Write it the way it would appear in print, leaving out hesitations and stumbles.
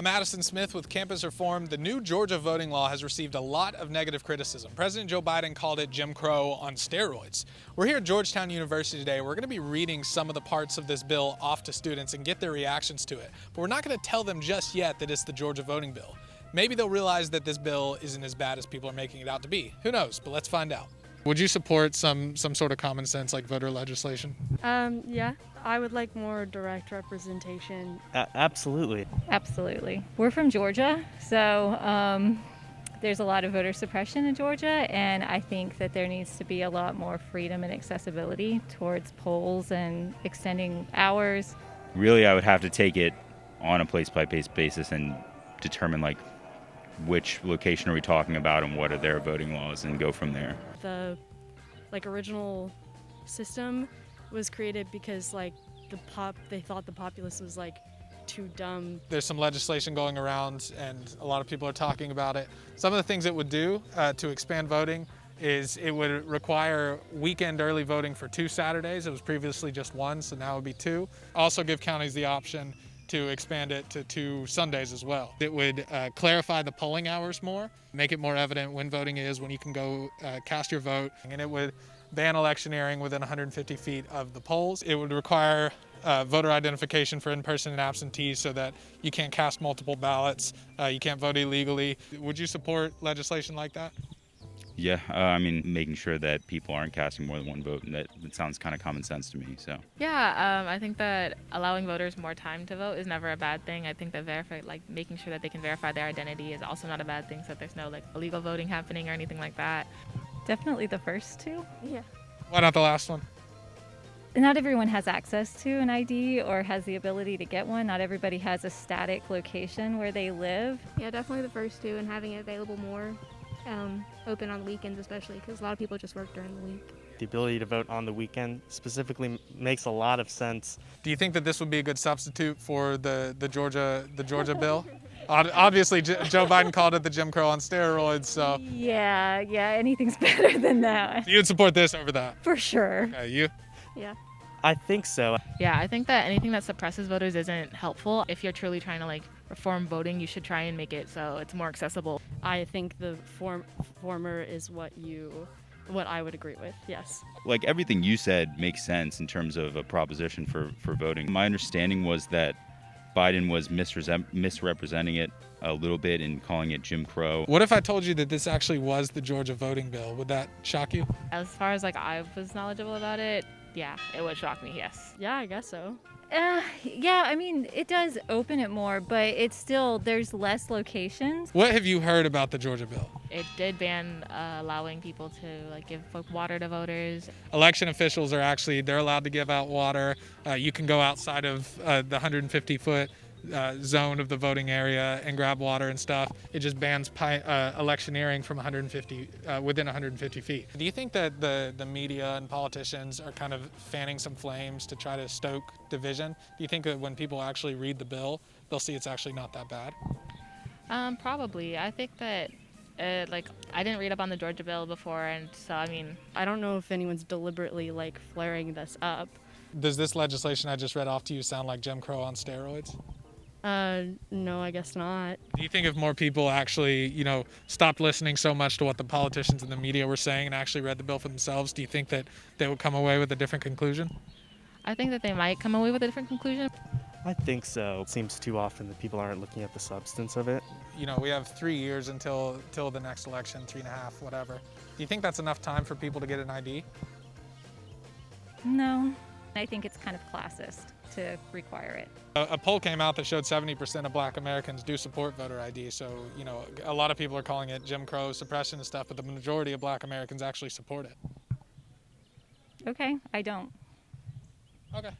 I'm Addison Smith with Campus Reform. The new Georgia voting law has received a lot of negative criticism. President Joe Biden called it Jim Crow on steroids. We're here at Georgetown University today. We're going to be reading some of the parts of this bill off to students and get their reactions to it. But we're not going to tell them just yet that it's the Georgia voting bill. Maybe they'll realize that this bill isn't as bad as people are making it out to be. Who knows? But let's find out. Would you support some sort of common sense like voter legislation? Yeah, I would like more direct representation. Absolutely. Absolutely. We're from Georgia, so there's a lot of voter suppression in Georgia, and I think that there needs to be a lot more freedom and accessibility towards polls and extending hours. Really, I would have to take it on a place-by-place basis and determine which location are we talking about and what are their voting laws and go from there. The original system was created because they thought the populace was too dumb. There's some legislation going around and a lot of people are talking about it. Some of the things it would do to expand voting is it would require weekend early voting for 2 Saturdays. It was previously just 1, so now it would be 2. Also give counties the option to expand it to 2 Sundays as well. It would clarify the polling hours more, make it more evident when voting is, when you can go cast your vote, and it would ban electioneering within 150 feet of the polls. It would require voter identification for in-person and absentees so that you can't cast multiple ballots, you can't vote illegally. Would you support legislation like that? Yeah, making sure that people aren't casting more than one vote, and that sounds kind of common sense to me. So. Yeah, I think that allowing voters more time to vote is never a bad thing. I think that making sure that they can verify their identity is also not a bad thing, so that there's no illegal voting happening or anything like that. Definitely the first two. Yeah. Why not the last one? Not everyone has access to an ID or has the ability to get one. Not everybody has a static location where they live. Yeah, definitely the first two, and having it available more. Open on the weekends especially, because a lot of people just work during the week. The ability to vote on the weekend specifically makes a lot of sense. Do you think that this would be a good substitute for the Georgia bill? Obviously, Joe Biden called it the Jim Crow on steroids, so. Yeah, anything's better than that. You'd support this over that? For sure. Okay, you? Yeah. I think so. Yeah, I think that anything that suppresses voters isn't helpful. If you're truly trying to reform voting, you should try and make it so it's more accessible. I think the former is what I would agree with, yes. Everything you said makes sense in terms of a proposition for voting. My understanding was that Biden was misrepresenting it a little bit and calling it Jim Crow. What if I told you that this actually was the Georgia voting bill? Would that shock you? As far as I was knowledgeable about it, yeah, it would shock me, yes. Yeah, I guess so. Yeah, it does open it more, but it's still, there's less locations. What have you heard about the Georgia bill? It did ban allowing people to give water to voters. Election officials are they're allowed to give out water. You can go outside of the 150-foot zone of the voting area and grab water and stuff. It just bans electioneering from within 150 feet. Do you think that the media and politicians are kind of fanning some flames to try to stoke division? Do you think that when people actually read the bill, they'll see it's actually not that bad? Probably. I think that I didn't read up on the Georgia bill before, and so I don't know if anyone's deliberately flaring this up. Does this legislation I just read off to you sound like Jim Crow on steroids? No, I guess not. Do you think if more people actually, stopped listening so much to what the politicians and the media were saying and actually read the bill for themselves, do you think that they would come away with a different conclusion? I think that they might come away with a different conclusion. I think so. It seems too often that people aren't looking at the substance of it. We have 3 years until the next election, 3.5, whatever. Do you think that's enough time for people to get an ID? No. I think it's kind of classist to require it. A poll came out that showed 70% of Black Americans do support voter ID. So, a lot of people are calling it Jim Crow, suppression and stuff, but the majority of Black Americans actually support it. Okay, I don't. Okay.